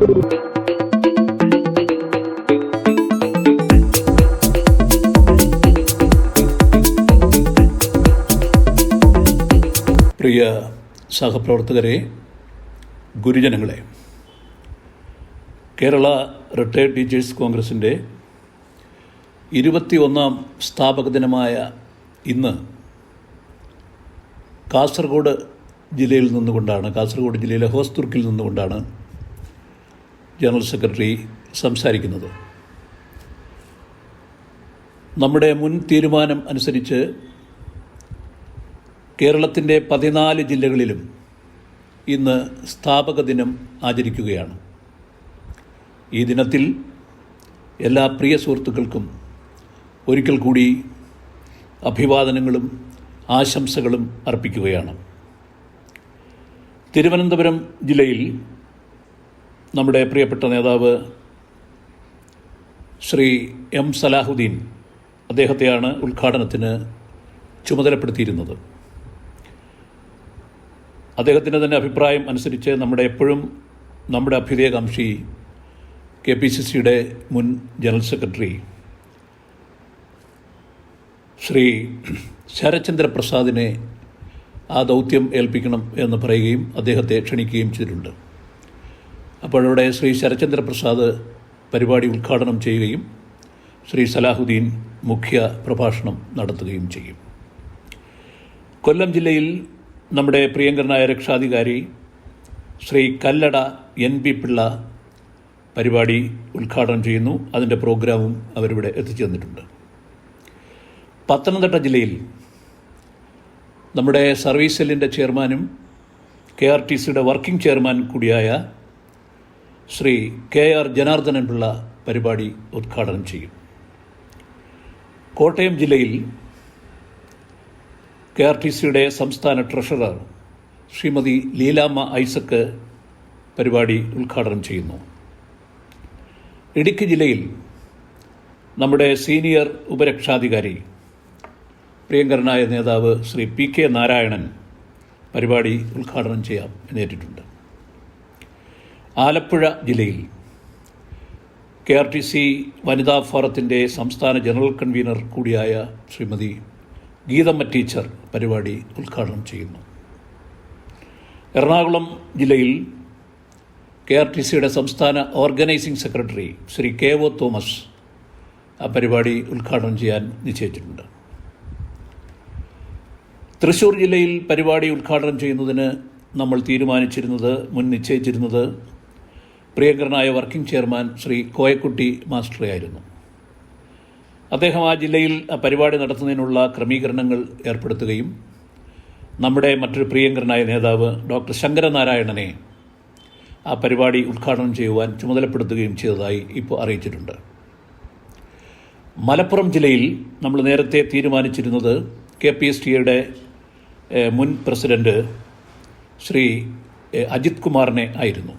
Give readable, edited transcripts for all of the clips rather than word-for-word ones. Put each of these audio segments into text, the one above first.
പ്രിയ സഹപ്രവർത്തകരെ, ഗുരുജനങ്ങളെ, Kerala retired teachers കോൺഗ്രസിൻ്റെ 21ാം സ്ഥാപക ദിനമായ ഇന്ന് കാസർഗോഡ് ജില്ലയിലെ ഹോസ്ദുർഗിൽ നിന്നുകൊണ്ടാണ് ജനറൽ സെക്രട്ടറി സംസാരിക്കുന്നത്. നമ്മുടെ മുൻ തീരുമാനം അനുസരിച്ച് കേരളത്തിൻ്റെ 14 ജില്ലകളിലും ഇന്ന് സ്ഥാപക ദിനം ആചരിക്കുകയാണ്. ഈ ദിനത്തിൽ എല്ലാ പ്രിയ സുഹൃത്തുക്കൾക്കും ഒരിക്കൽ കൂടി അഭിവാദനങ്ങളും ആശംസകളും അർപ്പിക്കുകയാണ്. തിരുവനന്തപുരം ജില്ലയിൽ നമ്മുടെ പ്രിയപ്പെട്ട നേതാവ് ശ്രീ എം സലാഹുദ്ദീൻ, അദ്ദേഹത്തെയാണ് ഉദ്ഘാടനത്തിന് ചുമതലപ്പെടുത്തിയിരുന്നത്. അദ്ദേഹത്തിൻ്റെ തന്നെ അഭിപ്രായം അനുസരിച്ച് നമ്മുടെ അഭ്യുദയകാംക്ഷി KPCCയുടെ മുൻ ജനറൽ സെക്രട്ടറി ശ്രീ ശരത്ചന്ദ്ര പ്രസാദിനെ ആ ദൗത്യം ഏൽപ്പിക്കണം എന്ന് പറയുകയും അദ്ദേഹത്തെ ക്ഷണിക്കുകയും ചെയ്തിട്ടുണ്ട്. അപ്പോഴവിടെ ശ്രീ ശരത്ചന്ദ്ര പ്രസാദ് പരിപാടി ഉദ്ഘാടനം ചെയ്യുകയും ശ്രീ സലാഹുദ്ദീൻ മുഖ്യ പ്രഭാഷണം നടത്തുകയും ചെയ്യും. കൊല്ലം ജില്ലയിൽ നമ്മുടെ പ്രിയങ്കരനായ രക്ഷാധികാരി ശ്രീ കല്ലട NB പിള്ള പരിപാടി ഉദ്ഘാടനം ചെയ്യുന്നു. അതിൻ്റെ പ്രോഗ്രാമും അവരിവിടെ എത്തിച്ചേർന്നിട്ടുണ്ട്. പത്തനംതിട്ട ജില്ലയിൽ നമ്മുടെ സർവീസ് സെല്ലിൻ്റെ ചെയർമാനും KRTCയുടെ വർക്കിംഗ് ചെയർമാൻ കൂടിയായ ശ്രീ KR ജനാർദ്ദനൻ പിള്ള പരിപാടി ഉദ്ഘാടനം ചെയ്യും. കോട്ടയം ജില്ലയിൽ KRTCയുടെ സംസ്ഥാന ട്രഷറർ ശ്രീമതി ലീലാമ്മ ഐസക്ക് പരിപാടി ഉദ്ഘാടനം ചെയ്യുന്നു. ഇടുക്കി ജില്ലയിൽ നമ്മുടെ സീനിയർ ഉപരക്ഷാധികാരി പ്രിയങ്കരനായ നേതാവ് ശ്രീ PK നാരായണൻ പരിപാടി ഉദ്ഘാടനം ചെയ്യാൻ നേരിട്ടുണ്ട്. ആലപ്പുഴ ജില്ലയിൽ KRTC വനിതാ ഫോറത്തിൻ്റെ സംസ്ഥാന ജനറൽ കൺവീനർ കൂടിയായ ശ്രീമതി ഗീതമ്മ ടീച്ചർ പരിപാടി ഉദ്ഘാടനം ചെയ്യുന്നു. എറണാകുളം ജില്ലയിൽ KRTCയുടെ സംസ്ഥാന organising secretary Shri KO Thomas ആ പരിപാടി ഉദ്ഘാടനം ചെയ്യാൻ നിശ്ചയിച്ചിട്ടുണ്ട്. തൃശ്ശൂർ ജില്ലയിൽ പരിപാടി ഉദ്ഘാടനം ചെയ്യുന്നതിന് നമ്മൾ നിശ്ചയിച്ചിരുന്നത് പ്രിയങ്കരനായ വർക്കിംഗ് ചെയർമാൻ ശ്രീ കോയക്കുട്ടി മാസ്റ്ററെ ആയിരുന്നു. അദ്ദേഹം ആ ജില്ലയിൽ പരിപാടി നടത്തുന്നതിനുള്ള ക്രമീകരണങ്ങൾ ഏർപ്പെടുത്തുകയും നമ്മുടെ മറ്റൊരു പ്രിയങ്കരനായ നേതാവ് ഡോക്ടർ ശങ്കരനാരായണനെ ആ പരിപാടി ഉദ്ഘാടനം ചെയ്യുവാൻ ചുമതലപ്പെടുത്തുകയും ചെയ്തതായി ഇപ്പോൾ അറിയിച്ചിട്ടുണ്ട്. മലപ്പുറം ജില്ലയിൽ നമ്മൾ നേരത്തെ തീരുമാനിച്ചിരുന്നത് KPSTയുടെ മുൻ പ്രസിഡന്റ് ശ്രീ അജിത് കുമാറിനെ ആയിരുന്നു.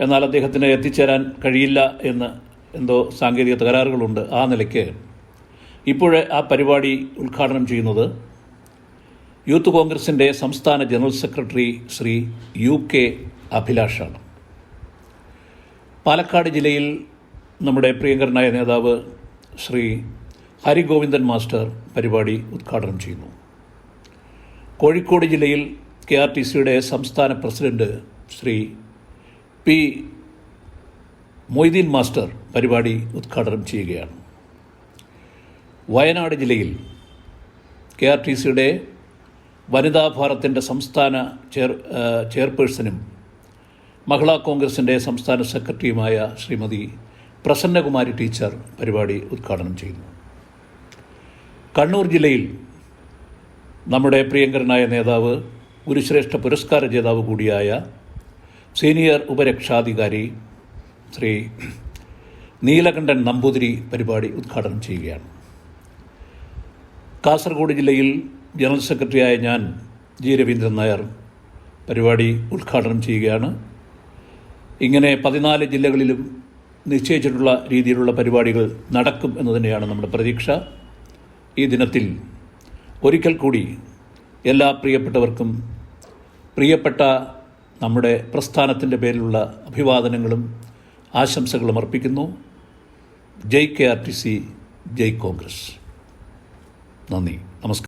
എന്നാൽ അദ്ദേഹത്തിന് എത്തിച്ചേരാൻ കഴിയില്ല എന്ന് എന്തോ സാങ്കേതിക തകരാറുകളുണ്ട്. ആ നിലയ്ക്ക് ഇപ്പോഴേ ആ പരിപാടി ഉദ്ഘാടനം ചെയ്യുന്നത് യൂത്ത് കോൺഗ്രസിൻ്റെ സംസ്ഥാന ജനറൽ സെക്രട്ടറി ശ്രീ UK അഭിലാഷാണ്. പാലക്കാട് ജില്ലയിൽ നമ്മുടെ പ്രിയങ്കരനായ നേതാവ് ശ്രീ ഹരിഗോവിന്ദൻ മാസ്റ്റർ പരിപാടി ഉദ്ഘാടനം ചെയ്യുന്നു. കോഴിക്കോട് ജില്ലയിൽ KRTCയുടെ സംസ്ഥാന president Shri P Moideen master പരിപാടി ഉദ്ഘാടനം ചെയ്യുകയാണ്. വയനാട് ജില്ലയിൽ KRTCയുടെ വനിതാ ഭാരത്തിൻ്റെ സംസ്ഥാന ചെയർപേഴ്സണും മഹിളാ കോൺഗ്രസിൻ്റെ സംസ്ഥാന സെക്രട്ടറിയുമായ ശ്രീമതി പ്രസന്നകുമാരി ടീച്ചർ പരിപാടി ഉദ്ഘാടനം ചെയ്യുന്നു. കണ്ണൂർ ജില്ലയിൽ നമ്മുടെ പ്രിയങ്കരനായ നേതാവ് ഗുരുശ്രേഷ്ഠ പുരസ്കാര ജേതാവ് കൂടിയായ സീനിയർ ഉപരക്ഷാധികാരി ശ്രീ നീലകണ്ഠൻ നമ്പൂതിരി പരിപാടി ഉദ്ഘാടനം ചെയ്യുകയാണ്. കാസർഗോഡ് ജില്ലയിൽ ജനറൽ സെക്രട്ടറിയായ ഞാൻ G. രവീന്ദ്രൻ നായർ പരിപാടി ഉദ്ഘാടനം ചെയ്യുകയാണ്. ഇങ്ങനെ 14 ജില്ലകളിലും നിശ്ചയിച്ചിട്ടുള്ള രീതിയിലുള്ള പരിപാടികൾ നടക്കും എന്ന് തന്നെയാണ് നമ്മുടെ പ്രതീക്ഷ. ഈ ദിനത്തിൽ ഒരിക്കൽ കൂടി എല്ലാ പ്രിയപ്പെട്ടവർക്കും പ്രിയപ്പെട്ട നമ്മുടെ പ്രസ്ഥാനത്തിൻ്റെ പേരിലുള്ള അഭിവാദനങ്ങളും ആശംസകളും അർപ്പിക്കുന്നു. ജയ് KRTC, ജയ് കോൺഗ്രസ്. നന്ദി.